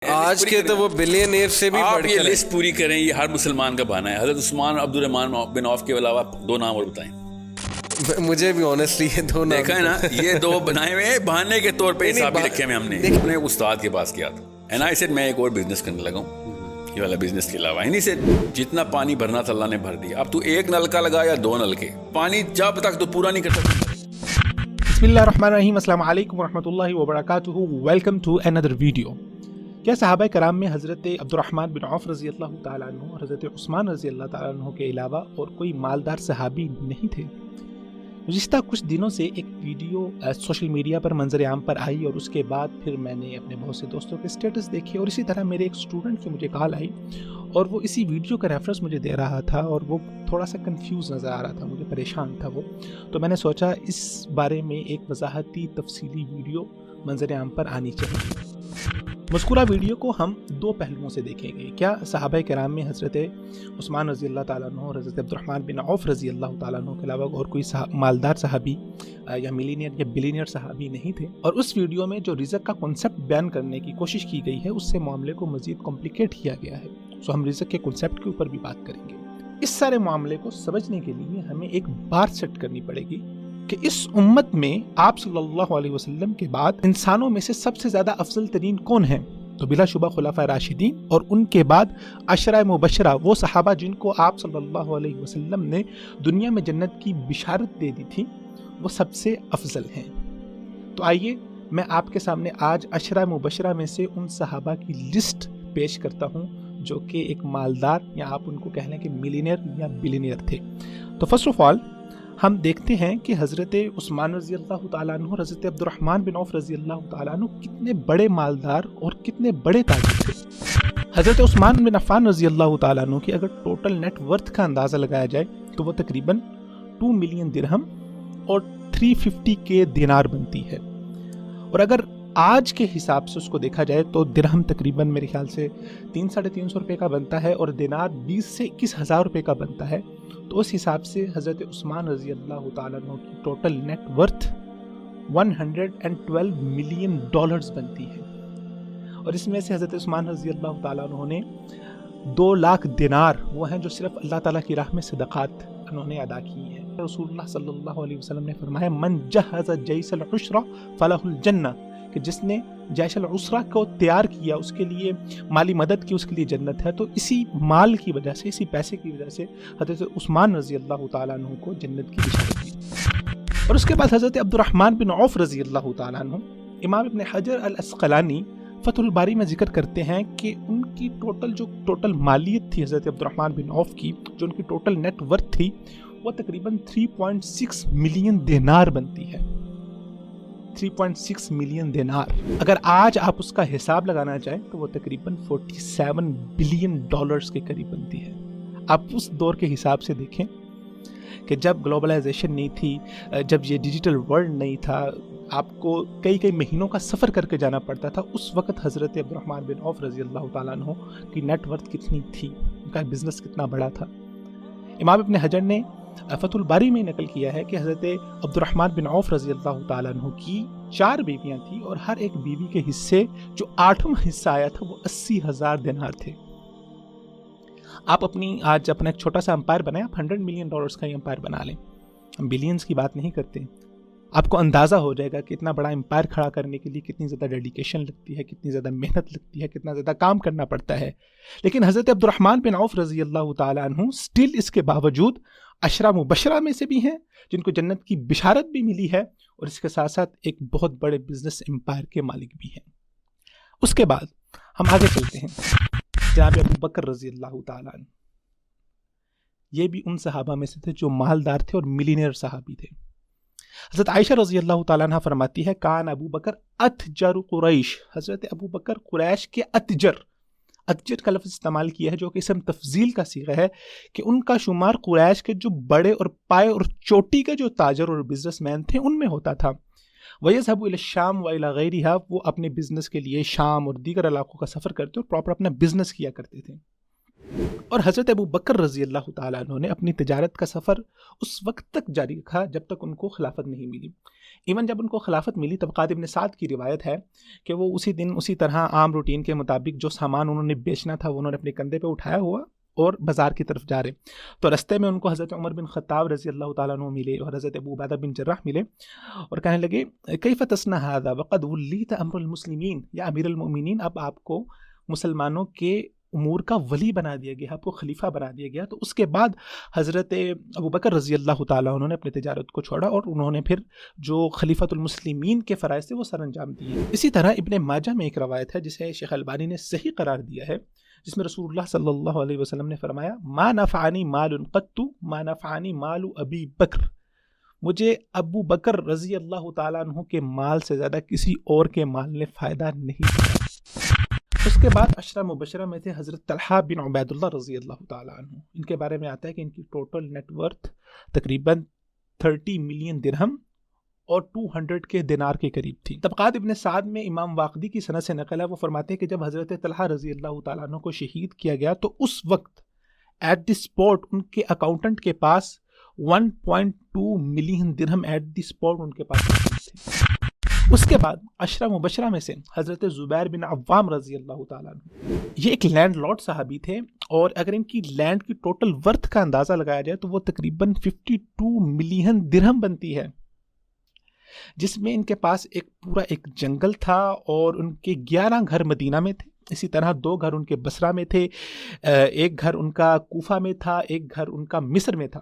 آج کے تو وہ بلینئر سے بھی آپ بڑھ یہ کر لسٹ پوری کریں، یہ ہر مسلمان کا بہانہ ہے. حضرت عثمان عبد الرحمان بن عوف کے علاوہ 2 نام اور بتائیں. مجھے بھی آنیسٹلی یہ دو نام دیکھا ہے نا، یہ 2 بنائے ہوئے بہانے کے طور پہ حساب بھی رکھے ہوئے ہم نے. اپنے استاد کے پاس کیا تھا اینڈ آئی سیڈ میں ایک اور بزنس کرنے لگا ہوں، یہ والا بزنس کے علاوہ. انہیں سے جتنا پانی بھرنا تھا اللہ نے بھر دیا. اب تو 1 نلکا لگا یا 2 نلکے، پانی جب تک تو پورا نہیں کر سکتا. بسم اللہ الرحمن الرحیم. السلام علیکم ورحمۃ اللہ وبرکاتہ. Welcome to another video. کیا صحابہ کرام میں حضرت عبد الرحمن بن عوف رضی اللہ تعالیٰ عنہ اور حضرت عثمان رضی اللہ تعالیٰ عنہ کے علاوہ اور کوئی مالدار صحابی نہیں تھے؟ گزشتہ کچھ دنوں سے ایک ویڈیو سوشل میڈیا پر منظر عام پر آئی اور اس کے بعد پھر میں نے اپنے بہت سے دوستوں کے سٹیٹس دیکھے اور اسی طرح میرے ایک اسٹوڈنٹ کی مجھے کال آئی اور وہ اسی ویڈیو کا ریفرنس مجھے دے رہا تھا اور وہ تھوڑا سا کنفیوز نظر آ رہا تھا، مجھے پریشان تھا وہ. تو میں نے سوچا اس بارے میں ایک وضاحتی تفصیلی ویڈیو منظر عام پر آنی چاہیے. مذکورہ ویڈیو کو ہم 2 پہلوؤں سے دیکھیں گے. کیا صحابہ کرام میں حضرت عثمان رضی اللہ تعالیٰ عنہ اور حضرت عبد الرحمن بن عوف رضی اللہ تعالیٰ عنہ کے علاوہ اور کوئی مالدار صحابی یا ملینئر یا بلینئر صحابی نہیں تھے؟ اور اس ویڈیو میں جو رزق کا کنسیپٹ بیان کرنے کی کوشش کی گئی ہے اس سے معاملے کو مزید کمپلیکیٹ کیا گیا ہے. سو ہم رزق کے کنسیپٹ کے اوپر بھی بات کریں گے. اس سارے معاملے کو سمجھنے کے لیے ہمیں ایک بات سیٹ کرنی پڑے گی کہ اس امت میں آپ صلی اللہ علیہ وسلم کے بعد انسانوں میں سے سب سے زیادہ افضل ترین کون ہیں؟ تو بلا شبہ خلفائے راشدین، اور ان کے بعد عشرہ مبشرہ، وہ صحابہ جن کو آپ صلی اللہ علیہ وسلم نے دنیا میں جنت کی بشارت دے دی تھی، وہ سب سے افضل ہیں. تو آئیے میں آپ کے سامنے آج عشرہ مبشرہ میں سے ان صحابہ کی لسٹ پیش کرتا ہوں جو کہ ایک مالدار یا آپ ان کو کہہ لیں کہ ملینئر یا بلینئر تھے. تو فرسٹ آف آل ہم دیکھتے ہیں کہ حضرت عثمان رضی اللہ تعالیٰ عنہ اور حضرت عبد الرحمن بن عوف رضی اللہ تعالیٰ عنہ کتنے بڑے مالدار اور کتنے بڑے تاجر تھے. حضرت عثمان بن عفان رضی اللہ تعالیٰ عنہ کی اگر ٹوٹل نیٹ ورتھ کا اندازہ لگایا جائے تو وہ تقریباً 2 ملین درہم اور 350K دینار بنتی ہے. اور اگر آج کے حساب سے اس کو دیکھا جائے تو درہم تقریباً میرے خیال سے 300-350 روپے کا بنتا ہے اور دینار 20 سے 21 ہزار روپے کا بنتا ہے. تو اس حساب سے حضرت عثمان رضی اللہ تعالیٰ عنہ کی ٹوٹل نیٹ ورتھ $112 ملین بنتی ہے. اور اس میں سے حضرت عثمان رضی اللہ تعالیٰ عنہ نے 2 لاکھ دینار وہ ہیں جو صرف اللہ تعالیٰ کی راہ میں صدقات انہوں نے ادا کی ہیں. رسول اللہ صلی اللہ علیہ وسلم نے فرمایا من جہز جیش العسرہ فلہ الجنہ، کہ جس نے جیش العسرہ کو تیار کیا، اس کے لیے مالی مدد کی، اس کے لیے جنت ہے. تو اسی مال کی وجہ سے، اسی پیسے کی وجہ سے حضرت عثمان رضی اللہ تعالیٰ عنہ کو جنت کی بشارت دی. اور اس کے بعد حضرت عبد الرحمن بن عوف رضی اللہ تعالیٰ عنہ، امام ابن حجر العسقلانی فتح الباری میں ذکر کرتے ہیں کہ ان کی ٹوٹل مالیت تھی حضرت عبد الرحمن بن عوف کی، جو ان کی ٹوٹل نیٹ ورتھ تھی، وہ تقریباً 3.6 ملین دینار بنتی ہے. 3.6 ملین دینار. اگر آج آپ اس کا حساب لگانا چاہیں تو وہ تقریباً $47 بلین کے قریب بنتی ہے. آپ اس دور کے حساب سے دیکھیں کہ جب گلوبلائزیشن نہیں تھی، جب یہ ڈیجیٹل ورلڈ نہیں تھا، آپ کو کئی مہینوں کا سفر کر کے جانا پڑتا تھا. اس وقت حضرت عبد الرحمن بن عوف رضی اللہ تعالیٰ عنہ کی نیٹ ورتھ کتنی تھی، ان کا بزنس کتنا بڑا تھا. امام ابن حجر نے فتح الباری میں نقل کیا ہے کہ حضرت عبد الرحمن بن عوف رضی اللہ تعالیٰ عنہ کی 4 بیویاں تھیں اور ہر ایک بیوی کے حصے جو 8واں حصہ آیا تھا وہ 80,000 دینار تھے. آپ آج اپنا ایک چھوٹا سا امپائر بنائیں، آپ $100 ملین کا یہ امپائر بنا لیں. ہم بلینز کی بات نہیں کرتے. آپ کو اندازہ ہو جائے گا کہ اتنا بڑا امپائر کھڑا کرنے کے لیے کتنی زیادہ ڈیڈیکیشن لگتی ہے، کتنی زیادہ محنت لگتی ہے، کتنا زیادہ کام کرنا پڑتا ہے. لیکن حضرت عبد الرحمن بن عوف رضی اللہ تعالیٰ عنہ اسٹل اس کے باوجود عشرہ مبشرہ میں سے بھی ہیں جن کو جنت کی بشارت بھی ملی ہے، اور اس کے ساتھ ساتھ ایک بہت بڑے بزنس امپائر کے مالک بھی ہیں. اس کے بعد ہم آگے چلتے ہیں. جناب ابو بکر رضی اللہ تعالیٰ عنہ، یہ بھی ان صحابہ میں سے تھے جو مالدار تھے اور ملینئر صحابی تھے. حضرت عائشہ رضی اللہ تعالیٰ عنہ فرماتی ہے کان ابو بکر اتجر قریش، حضرت ابو بکر قریش کے اتجر کا لفظ استعمال کیا ہے جو کہ اسم تفضیل کا صیغہ ہے کہ ان کا شمار قریش کے جو بڑے اور پائے اور چوٹی کے جو تاجر اور بزنس مین تھے ان میں ہوتا تھا. وَيَذْهَبُ إِلَى الشَّامِ وَإِلَى غَيْرِهَا، وہ اپنے بزنس کے لیے شام اور دیگر علاقوں کا سفر کرتے اور پراپر اپنا بزنس کیا کرتے تھے. اور حضرت ابو بکر رضی اللہ تعالیٰ عنہ نے اپنی تجارت کا سفر اس وقت تک جاری رکھا جب تک ان کو خلافت نہیں ملی. ایون جب ان کو خلافت ملی، طبقات ابن سعد کی روایت ہے کہ وہ اسی دن اسی طرح عام روٹین کے مطابق جو سامان انہوں نے بیچنا تھا وہ انہوں نے اپنے کندھے پہ اٹھایا ہوا اور بازار کی طرف جا رہے. تو رستے میں ان کو حضرت عمر بن خطاب رضی اللہ تعالیٰ عنہ ملے اور حضرت ابو عبیدہ بن جراح ملے اور کہنے لگے کیف تصنع ھذا وقد ولیت امر المسلمین، یا امیر المؤمنین اب آپ کو مسلمانوں کے امور کا ولی بنا دیا گیا، آپ کو خلیفہ بنا دیا گیا. تو اس کے بعد حضرت ابو بکر رضی اللہ تعالیٰ عنہ نے اپنی تجارت کو چھوڑا اور انہوں نے پھر جو خلیفۃ المسلمین کے فرائض تھے وہ سر انجام دیے. اسی طرح ابن ماجہ میں ایک روایت ہے جسے شیخ البانی نے صحیح قرار دیا ہے، جس میں رسول اللہ صلی اللہ علیہ وسلم نے فرمایا ما نفعنی مال قط ما نفعنی مال ابی بکر، مجھے ابو بکر رضی اللہ تعالیٰ عنہ کے مال سے زیادہ کسی اور کے مال نے فائدہ نہیں دیا. اس کے بعد عشرہ مبشرہ میں تھے حضرت طلحہ بن عبید اللہ رضی اللہ تعالیٰ عنہ. ان کے بارے میں آتا ہے کہ ان کی ٹوٹل نیٹ ورتھ تقریباً 30 ملین درہم اور 200 کے دینار کے قریب تھی. طبقات ابن سعد میں امام واقدی کی سند سے نقل ہے، وہ فرماتے ہیں کہ جب حضرت طلحہ رضی اللہ تعالیٰ عنہ کو شہید کیا گیا تو اس وقت ایٹ دی اسپاٹ ان کے اکاؤنٹنٹ کے پاس 1.2 ملین درہم ایٹ دی اسپاٹ ان کے پاس تھے. اس کے بعد عشرہ مبشرہ میں سے حضرت زبیر بن عوام رضی اللہ تعالیٰ عنہ، یہ ایک لینڈ لارڈ صحابی تھے اور اگر ان کی لینڈ کی ٹوٹل ورتھ کا اندازہ لگایا جائے تو وہ تقریباً 52 ملین درہم بنتی ہے، جس میں ان کے پاس پورا ایک جنگل تھا اور ان کے 11 گھر مدینہ میں تھے. اسی طرح 2 گھر ان کے بصرہ میں تھے، ایک گھر ان کا کوفہ میں تھا، ایک گھر ان کا مصر میں تھا.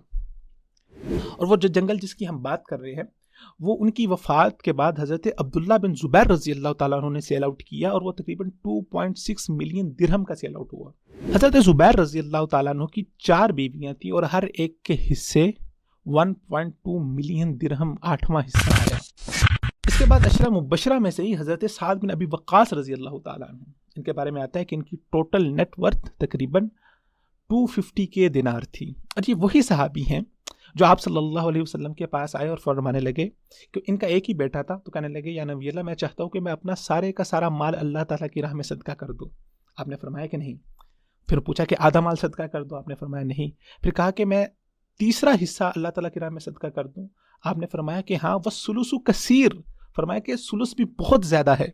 اور وہ جو جنگل جس کی ہم بات کر رہے ہیں وہ ان کی وفات کے بعد حضرت عبداللہ بن زبیر رضی اللہ تعالیٰ عنہ نے سیل آؤٹ کیا اور وہ تقریباً 2.6 ملین درہم کا سیل آؤٹ ہوا. حضرت زبیر رضی اللہ تعالیٰ عنہ کی 4 بیویاں تھیں اور ہر ایک کے حصے 1.2 ملین درہم 8واں حصہ آیا. اس کے بعد عشرہ مبشرہ میں سے ہی حضرت سعد بن ابی وقاص رضی اللہ تعالیٰ عنہ، ان کے بارے میں آتا ہے کہ ان کی ٹوٹل نیٹ ورتھ تقریباً 250 کے دینار تھی. اور یہ وہی صحابی ہیں جو آپ صلی اللہ علیہ وسلم کے پاس آئے اور فرمانے لگے کہ ان کا ایک ہی بیٹا تھا، تو کہنے لگے یا نبی اللہ میں چاہتا ہوں کہ میں اپنا سارے کا سارا مال اللہ تعالیٰ کی راہ میں صدقہ کر دوں. آپ نے فرمایا کہ نہیں. پھر پوچھا کہ آدھا مال صدقہ کر دو، آپ نے فرمایا نہیں. پھر کہا کہ میں تیسرا حصہ اللہ تعالیٰ کی راہ میں صدقہ کر دوں، آپ نے فرمایا کہ ہاں. والثلث کثیر، فرمایا کہ ثلث بھی بہت زیادہ ہے.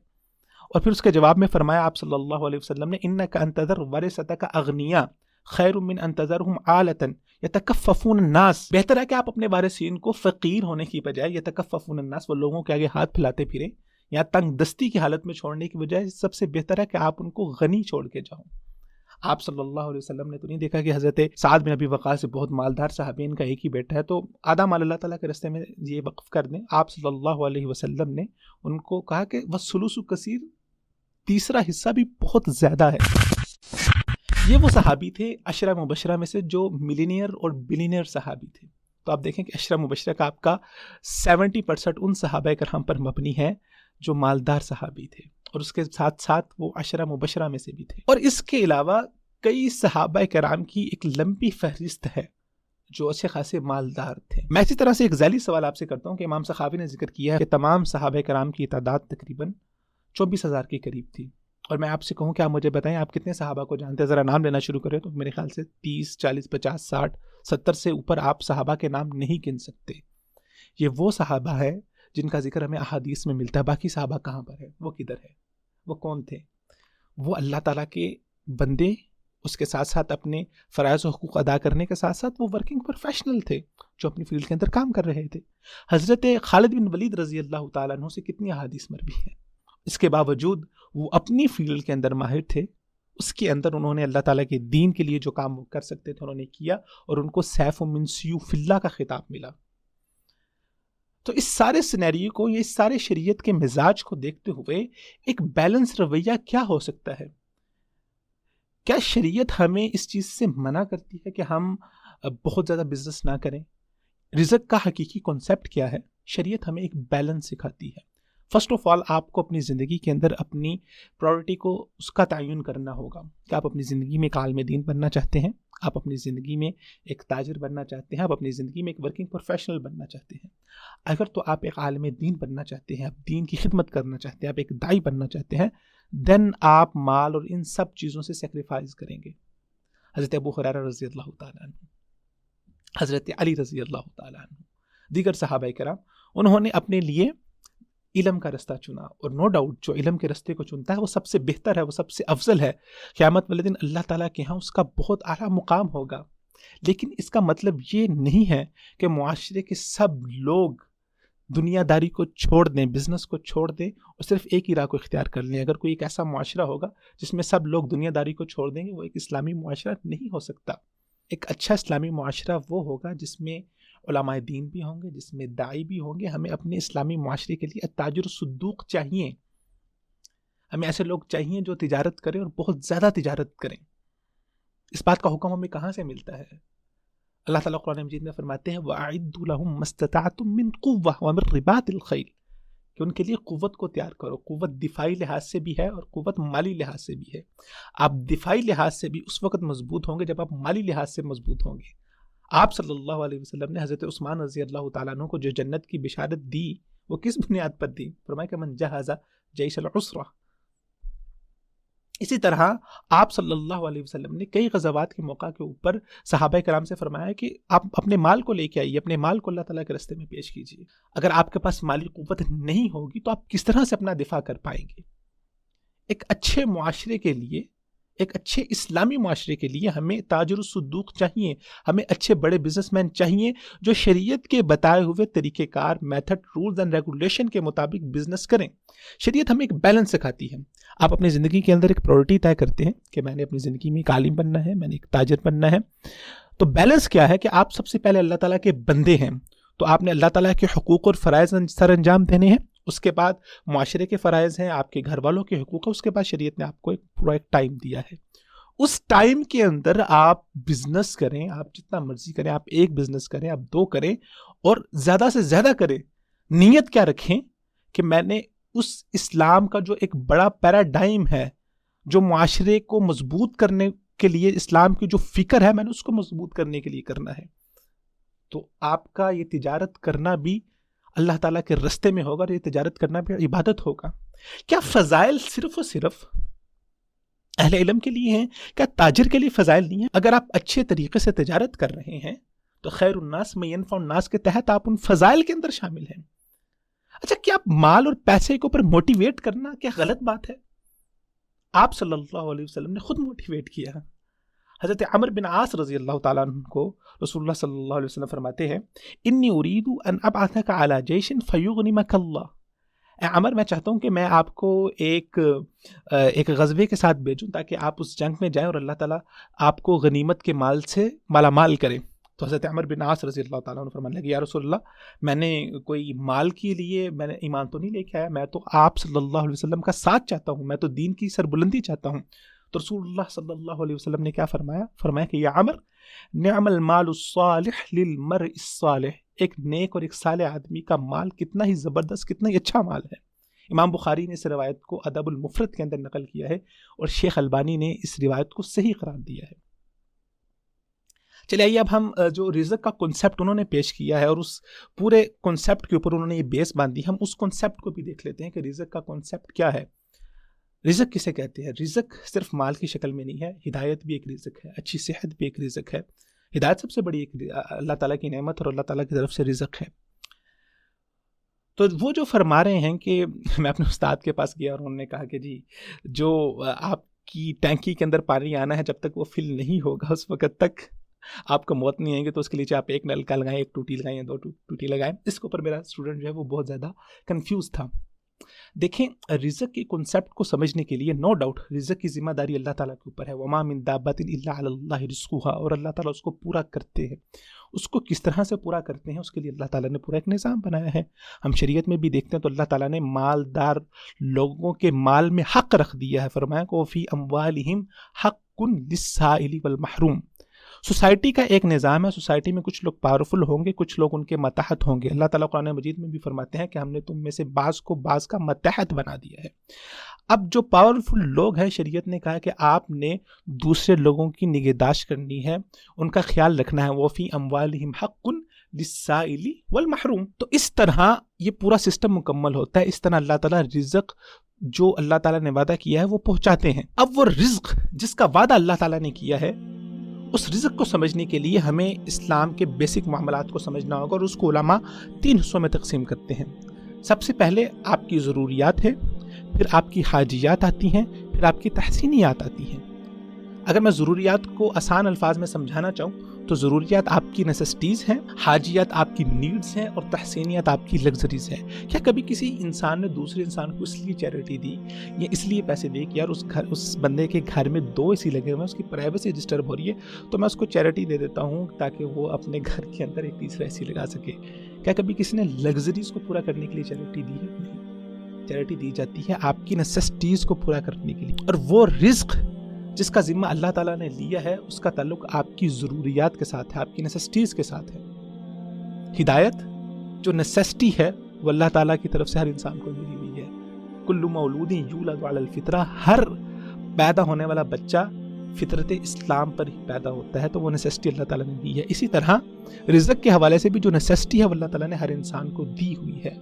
اور پھر اس کے جواب میں فرمایا آپ صلی اللہ علیہ وسلم نے انک ان تذر ورثتک اغنیاء خیر من ان تذرهم عالۃ یتکففون الناس، بہتر ہے کہ آپ اپنے وارثین کو فقیر ہونے کی بجائے یتکففون الناس، وہ لوگوں کے آگے ہاتھ پھیلاتے پھریں یا تنگ دستی کی حالت میں چھوڑنے کی بجائے سب سے بہتر ہے کہ آپ ان کو غنی چھوڑ کے جاؤں. آپ صلی اللہ علیہ وسلم نے تو نہیں دیکھا کہ حضرت سعد بن ابی وقاص سے بہت مالدار صحابی، ان کا ایک ہی بیٹا ہے تو آدھا مال اللہ تعالیٰ کے راستے میں یہ وقف کر دیں. آپ صلی اللہ علیہ وسلم نے ان کو کہا کہ والثلث کثیر، تیسرا حصہ بھی بہت زیادہ ہے. یہ وہ صحابی تھے عشرہ مبشرہ میں سے جو ملینئر اور بلینئر صحابی تھے. تو آپ دیکھیں کہ عشرہ مبشرہ کا آپ کا 70% ان صحابہ کرام پر مبنی ہے جو مالدار صحابی تھے، اور اس کے ساتھ ساتھ وہ عشرہ مبشرہ میں سے بھی تھے. اور اس کے علاوہ کئی صحابہ کرام کی ایک لمبی فہرست ہے جو اچھے خاصے مالدار تھے. میں اسی طرح سے ایک ذیلی سوال آپ سے کرتا ہوں کہ امام سخاوی نے ذکر کیا ہے کہ تمام صحابہ کرام کی تعداد تقریباً 24,000 کے قریب تھی. اور میں آپ سے کہوں کہ آپ مجھے بتائیں آپ کتنے صحابہ کو جانتے ہیں؟ ذرا نام لینا شروع کریں تو میرے خیال سے 30 40 50 60 70 سے اوپر آپ صحابہ کے نام نہیں گن سکتے. یہ وہ صحابہ ہے جن کا ذکر ہمیں احادیث میں ملتا ہے. باقی صحابہ کہاں پر ہے؟ وہ کدھر ہے؟ وہ کون تھے؟ وہ اللہ تعالیٰ کے بندے، اس کے ساتھ ساتھ اپنے فرائض و حقوق ادا کرنے کے ساتھ ساتھ وہ ورکنگ پروفیشنل تھے جو اپنی فیلڈ کے اندر کام کر رہے تھے. حضرت خالد بن ولید رضی اللہ تعالیٰ عنہ سے کتنی احادیث مروی ہیں، اس کے باوجود وہ اپنی فیلڈ کے اندر ماہر تھے. اس کے اندر انہوں نے اللہ تعالیٰ کے دین کے لیے جو کام وہ کر سکتے تھے انہوں نے کیا، اور ان کو سیف من سیوف اللہ کا خطاب ملا. تو اس سارے سینیریو کو، یہ اس سارے شریعت کے مزاج کو دیکھتے ہوئے ایک بیلنس رویہ کیا ہو سکتا ہے؟ کیا شریعت ہمیں اس چیز سے منع کرتی ہے کہ ہم بہت زیادہ بزنس نہ کریں؟ رزق کا حقیقی کنسیپٹ کیا ہے؟ شریعت ہمیں ایک بیلنس سکھاتی ہے. فرسٹ آف آل آپ کو اپنی زندگی کے اندر اپنی پرائورٹی کو اس کا تعین کرنا ہوگا کہ آپ اپنی زندگی میں ایک عالم دین بننا چاہتے ہیں، آپ اپنی زندگی میں ایک تاجر بننا چاہتے ہیں، آپ اپنی زندگی میں ایک ورکنگ پروفیشنل بننا چاہتے ہیں. اگر تو آپ ایک عالم دین بننا چاہتے ہیں، آپ دین کی خدمت کرنا چاہتے ہیں، آپ ایک داعی بننا چاہتے ہیں، دین آپ مال اور ان سب چیزوں سے سیکریفائز کریں گے. حضرت ابو ہریرہ رضی اللہ تعالیٰ عنہ، حضرت علی رضی اللہ تعالیٰ عنہ، دیگر صحابہ کرام، انہوں نے اپنے لیے علم کا رستہ چنا. اور نو ڈاؤٹ جو علم کے رستے کو چنتا ہے وہ سب سے بہتر ہے، وہ سب سے افضل ہے. قیامت والے دن اللہ تعالیٰ کے ہاں اس کا بہت اعلیٰ مقام ہوگا. لیکن اس کا مطلب یہ نہیں ہے کہ معاشرے کے سب لوگ دنیا داری کو چھوڑ دیں، بزنس کو چھوڑ دیں اور صرف ایک ہی راہ کو اختیار کر لیں. اگر کوئی ایک ایسا معاشرہ ہوگا جس میں سب لوگ دنیا داری کو چھوڑ دیں گے، وہ ایک اسلامی معاشرہ نہیں ہو سکتا. ایک اچھا اسلامی معاشرہ وہ ہوگا جس میں علماء دین بھی ہوں گے، جس میں داعی بھی ہوں گے. ہمیں اپنے اسلامی معاشرے کے لیے تاجر صدوق چاہیے. ہمیں ایسے لوگ چاہیے جو تجارت کریں اور بہت زیادہ تجارت کریں. اس بات کا حکم ہمیں کہاں سے ملتا ہے؟ اللہ تعالیٰ قرآن مجید میں فرماتے ہیں وَأَعِدُّوا لَهُم مَّا اسْتَطَعْتُم مِّن قُوَّةٍ وَمِن رِّبَاطِ الْخَيْلِ، کہ ان کے لیے قوت کو تیار کرو. قوت دفاعی لحاظ سے بھی ہے اور قوت مالی لحاظ سے بھی ہے. آپ دفاعی لحاظ سے بھی اس وقت مضبوط ہوں گے جب آپ مالی لحاظ سے مضبوط ہوں گے. آپ صلی اللہ علیہ وسلم نے حضرت عثمان رضی اللہ تعالیٰ عنہ کو جو جنت کی بشارت دی وہ کس بنیاد پر دی؟ فرمایا کہ من جہز جیش العسرہ. اسی طرح آپ صلی اللہ علیہ وسلم نے کئی غزوات کے موقع کے اوپر صحابہ کرام سے فرمایا کہ آپ اپنے مال کو لے کے آئیے، اپنے مال کو اللہ تعالیٰ کے راستے میں پیش کیجیے. اگر آپ کے پاس مالی قوت نہیں ہوگی تو آپ کس طرح سے اپنا دفاع کر پائیں گے؟ ایک اچھے معاشرے کے لیے، ایک اچھے اسلامی معاشرے کے لیے ہمیں تاجر الصدوق چاہیے، ہمیں اچھے بڑے بزنس مین چاہیے جو شریعت کے بتائے ہوئے طریقہ کار، میتھڈ، رولز اینڈ ریگولیشن کے مطابق بزنس کریں. شریعت ہمیں ایک بیلنس سکھاتی ہے. آپ اپنی زندگی کے اندر ایک پرائورٹی طے کرتے ہیں کہ میں نے اپنی زندگی میں ایک عالم بننا ہے، میں نے ایک تاجر بننا ہے. تو بیلنس کیا ہے کہ آپ سب سے پہلے اللہ تعالیٰ کے بندے ہیں، تو آپ نے اللہ تعالیٰ کے حقوق اور فرائض سر انجام دینے ہیں. اس کے بعد معاشرے کے فرائض ہیں، آپ کے گھر والوں کے حقوق ہیں. اس کے بعد شریعت نے آپ کو پورا ایک ٹائم دیا ہے. اس ٹائم کے اندر آپ بزنس کریں، آپ جتنا مرضی کریں، آپ ایک بزنس کریں، آپ دو کریں اور زیادہ سے زیادہ کریں. نیت کیا رکھیں کہ میں نے اس اسلام کا جو ایک بڑا پیراڈائم ہے، جو معاشرے کو مضبوط کرنے کے لیے اسلام کی جو فکر ہے، میں نے اس کو مضبوط کرنے کے لیے کرنا ہے. تو آپ کا یہ تجارت کرنا بھی اللہ تعالیٰ کے رستے میں ہوگا اور یہ تجارت کرنا بھی عبادت ہوگا. کیا فضائل صرف اور صرف اہل علم کے لیے ہیں؟ کیا تاجر کے لیے فضائل نہیں ہیں؟ اگر آپ اچھے طریقے سے تجارت کر رہے ہیں تو خیر الناس من ینفع الناس کے تحت آپ ان فضائل کے اندر شامل ہیں. اچھا، کیا مال اور پیسے کے اوپر موٹیویٹ کرنا کیا غلط بات ہے؟ آپ صلی اللہ علیہ وسلم نے خود موٹیویٹ کیا. حضرت عمر بن عاص رضی اللہ تعالیٰ عنہ کو رسول اللہ صلی اللہ علیہ وسلم فرماتے ہیں انی اريد ان ابعثك على جيش فيغنمك اللہ. اے عمر، میں چاہتا ہوں کہ میں آپ کو ایک غزوے کے ساتھ بھیجوں تاکہ آپ اس جنگ میں جائیں اور اللہ تعالیٰ آپ کو غنیمت کے مال سے مالا مال کریں. تو حضرت عمر بن عاص رضی اللہ تعالیٰ عنہ فرمانے لگے یا رسول اللہ، میں نے کوئی مال کے لیے میں نے ایمان تو نہیں لے کے آیا، میں تو آپ صلی اللہ علیہ وسلم کا ساتھ چاہتا ہوں، میں تو دین کی سربلندی چاہتا ہوں. تو رسول اللہ صلی اللہ علیہ وسلم نے کیا فرمایا؟ فرمایا کہ یا عمر، نعم المال الصالح للمرء الصالح، ایک نیک اور ایک صالح آدمی کا مال کتنا ہی زبردست، کتنا ہی اچھا مال ہے. امام بخاری نے اس روایت کو ادب المفرد کے اندر نقل کیا ہے اور شیخ البانی نے اس روایت کو صحیح قرار دیا ہے. چلیے آئیے اب ہم جو رزق کا کنسیپٹ انہوں نے پیش کیا ہے اور اس پورے کنسیپٹ کے اوپر انہوں نے یہ بیس باندھی، ہم اس کنسیپٹ کو بھی دیکھ لیتے ہیں کہ رزق کا کنسیپٹ کیا ہے. رزق کسے کہتے ہیں؟ رزق صرف مال کی شکل میں نہیں ہے، ہدایت بھی ایک رزق ہے، اچھی صحت بھی ایک رزق ہے. ہدایت سب سے بڑی ایک اللہ تعالیٰ کی نعمت اور اللہ تعالیٰ کی طرف سے رزق ہے. تو وہ جو فرما رہے ہیں کہ میں اپنے استاد کے پاس گیا اور انہوں نے کہا کہ جی جو آپ کی ٹینکی کے اندر پانی آنا ہے جب تک وہ فل نہیں ہوگا اس وقت تک آپ کو موت نہیں آئیں گے، تو اس کے لیے آپ ایک نل کا لگائیں، ایک ٹوٹی لگائیں یا دو ٹوٹی لگائیں. اس کے اوپر میرا اسٹوڈنٹ جو ہے وہ بہت زیادہ کنفیوز تھا. دیکھیں، رزق کے کنسیپٹ کو سمجھنے کے لیے نو ڈاؤٹ رزق کی ذمہ داری اللہ تعالیٰ کے اوپر ہے. وما من دابۃ الا علی اللہ رزقها، اور اللہ تعالیٰ اس کو پورا کرتے ہیں. اس کو کس طرح سے پورا کرتے ہیں اس کے لیے اللہ تعالیٰ نے پورا ایک نظام بنایا ہے. ہم شریعت میں بھی دیکھتے ہیں تو اللہ تعالیٰ نے مالدار لوگوں کے مال میں حق رکھ دیا ہے. فرمایا کہ فی اموالہم حق للسائل والمحروم. سوسائٹی کا ایک نظام ہے، سوسائٹی میں کچھ لوگ پاورفل ہوں گے، کچھ لوگ ان کے ماتحت ہوں گے. اللہ تعالیٰ قرآن مجید میں بھی فرماتے ہیں کہ ہم نے تم میں سے بعض کو بعض کا ماتحت بنا دیا ہے. اب جو پاورفل لوگ ہیں، شریعت نے کہا کہ آپ نے دوسرے لوگوں کی نگہداشت کرنی ہے، ان کا خیال رکھنا ہے. وَفِي أَمْوَالِهِمْ حَقٌّ لِلسَّائِلِ وَالْمَحْرُومِ. تو اس طرح یہ پورا سسٹم مکمل ہوتا ہے. اس طرح اللہ تعالیٰ رزق جو اللہ تعالیٰ نے وعدہ کیا ہے وہ پہنچاتے ہیں. اب وہ رزق جس کا وعدہ اللہ تعالیٰ نے کیا ہے اس رزق کو سمجھنے کے لیے ہمیں اسلام کے بیسک معاملات کو سمجھنا ہوگا، اور اس کو علماء 3 حصوں میں تقسیم کرتے ہیں۔ سب سے پہلے آپ کی ضروریات ہیں، پھر آپ کی حاجیات آتی ہیں، پھر آپ کی تحسینیات آتی ہیں۔ اگر میں ضروریات کو آسان الفاظ میں سمجھانا چاہوں تو ضروریات آپ کی نیسسٹیز ہیں، حاجیات آپ کی نیڈز ہیں، اور تحسینیات آپ کی لگژریز ہیں۔ کیا کبھی کسی انسان نے دوسرے انسان کو اس لیے چیریٹی دی یا اس لیے پیسے دے کہ یار اس بندے کے گھر میں 2 اے سی لگے ہوئے ہیں، اس کی پرائیویسی ڈسٹرب ہو رہی ہے تو میں اس کو چیریٹی دے دیتا ہوں تاکہ وہ اپنے گھر کے اندر ایک تیسرا اے سی لگا سکے؟ کیا کبھی کسی نے لگژریز کو پورا کرنے کے لیے چیریٹی دی ہے؟ نہیں، چیریٹی دی جاتی ہے آپ کی نیسسٹیز کو پورا کرنے کے لیے، اور وہ رزق جس کا ذمہ اللہ تعالیٰ نے لیا ہے اس کا تعلق آپ کی ضروریات کے ساتھ ہے، آپ کی نیسسٹیز کے ساتھ ہے۔ ہدایت جو نیسسٹی ہے وہ اللہ تعالیٰ کی طرف سے ہر انسان کو ملی ہوئی ہے۔ کل مولود یولد علی الفطرہ، ہر پیدا ہونے والا بچہ فطرت اسلام پر ہی پیدا ہوتا ہے، تو وہ نیسسٹی اللہ تعالیٰ نے دی ہے۔ اسی طرح رزق کے حوالے سے بھی جو نیسسٹی ہے وہ اللہ تعالیٰ نے ہر انسان کو دی ہوئی ہے۔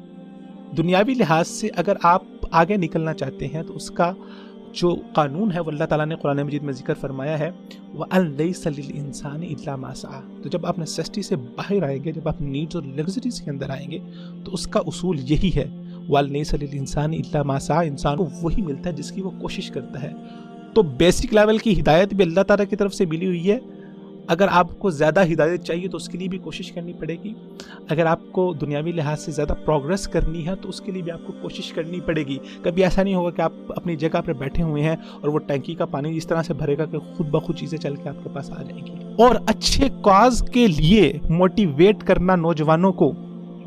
دنیاوی لحاظ سے اگر آپ آگے نکلنا چاہتے ہیں تو اس کا جو قانون ہے وہ اللہ تعالیٰ نے قرآن مجید میں ذکر فرمایا ہے، وَأَن لَيْسَ لِلْإِنسَانِ إِلَّا مَا سَعَى۔ تو جب آپ نیسسٹی سے باہر آئیں گے، جب آپ نیڈز اور لگژریز کے اندر آئیں گے تو اس کا اصول یہی ہے، وَأَن لَيْسَ لِلْإِنسَانِ إِلَّا مَا سَعَى، انسان کو وہی ملتا ہے جس کی وہ کوشش کرتا ہے۔ تو بیسک لیول کی ہدایت بھی اللہ تعالیٰ کی طرف سے ملی ہوئی ہے۔ اگر آپ کو زیادہ ہدایت چاہیے تو اس کے لیے بھی کوشش کرنی پڑے گی۔ اگر آپ کو دنیاوی لحاظ سے زیادہ پروگرس کرنی ہے تو اس کے لیے بھی آپ کو کوشش کرنی پڑے گی۔ کبھی ایسا نہیں ہوگا کہ آپ اپنی جگہ پر بیٹھے ہوئے ہیں اور وہ ٹینکی کا پانی اس طرح سے بھرے گا کہ خود بخود چیزیں چل کے آپ کے پاس آ جائیں گی۔ اور اچھے کاز کے لیے موٹیویٹ کرنا، نوجوانوں کو،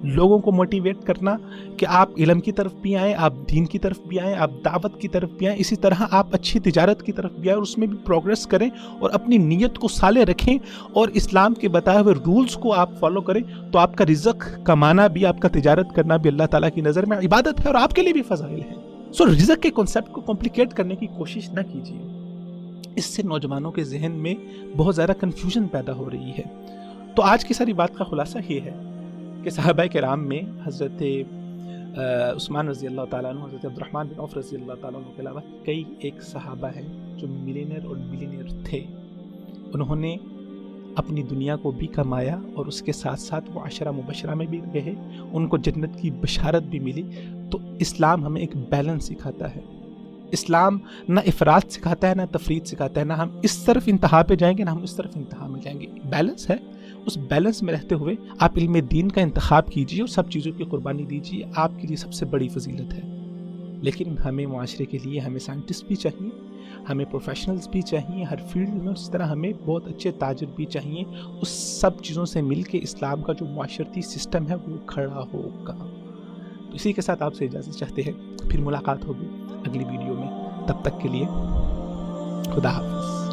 لوگوں کو موٹیویٹ کرنا کہ آپ علم کی طرف بھی آئیں، آپ دین کی طرف بھی آئیں، آپ دعوت کی طرف بھی آئیں، اسی طرح آپ اچھی تجارت کی طرف بھی آئیں اور اس میں بھی پروگرس کریں اور اپنی نیت کو صالح رکھیں اور اسلام کے بتائے ہوئے رولز کو آپ فالو کریں، تو آپ کا رزق کمانا بھی، آپ کا تجارت کرنا بھی اللہ تعالیٰ کی نظر میں عبادت ہے اور آپ کے لیے بھی فضائل ہے۔ سو رزق کے کنسیپٹ کو کمپلیکیٹ کرنے کی کوشش نہ کیجیے، اس سے نوجوانوں کے ذہن میں بہت زیادہ کنفیوژن پیدا ہو رہی ہے۔ تو آج کی ساری بات کا خلاصہ یہ ہے کہ صحابہ کرام میں حضرت عثمان رضی اللہ تعالیٰ عنہ، حضرت عبد الرحمن بن عوف رضی اللہ تعالیٰ عنہ کے علاوہ کئی ایک صحابہ ہیں جو ملینئر اور بلینئر تھے۔ انہوں نے اپنی دنیا کو بھی کمایا اور اس کے ساتھ ساتھ وہ 10 مبشرہ میں بھی رہے، ان کو جنت کی بشارت بھی ملی۔ تو اسلام ہمیں ایک بیلنس سکھاتا ہے۔ اسلام نہ افراط سکھاتا ہے، نہ تفریط سکھاتا ہے، نہ ہم اس طرف انتہا پہ جائیں گے نہ ہم اس طرف انتہا میں جائیں گے۔ بیلنس ہے، اس بیلنس میں رہتے ہوئے آپ علم دین کا انتخاب کیجیے اور سب چیزوں کی قربانی دیجیے، آپ کے لیے سب سے بڑی فضیلت ہے۔ لیکن ہمیں معاشرے کے لیے ہمیں سائنٹسٹ بھی چاہیے، ہمیں پروفیشنلز بھی چاہیے ہر فیلڈ میں، اس طرح ہمیں بہت اچھے تاجر بھی چاہیے۔ اس سب چیزوں سے مل کے اسلام کا جو معاشرتی سسٹم ہے وہ کھڑا ہوگا۔ تو اسی کے ساتھ آپ سے اجازت چاہتے ہیں، پھر ملاقات ہوگی اگلی ویڈیو میں، تب تک کے لیے خدا حافظ۔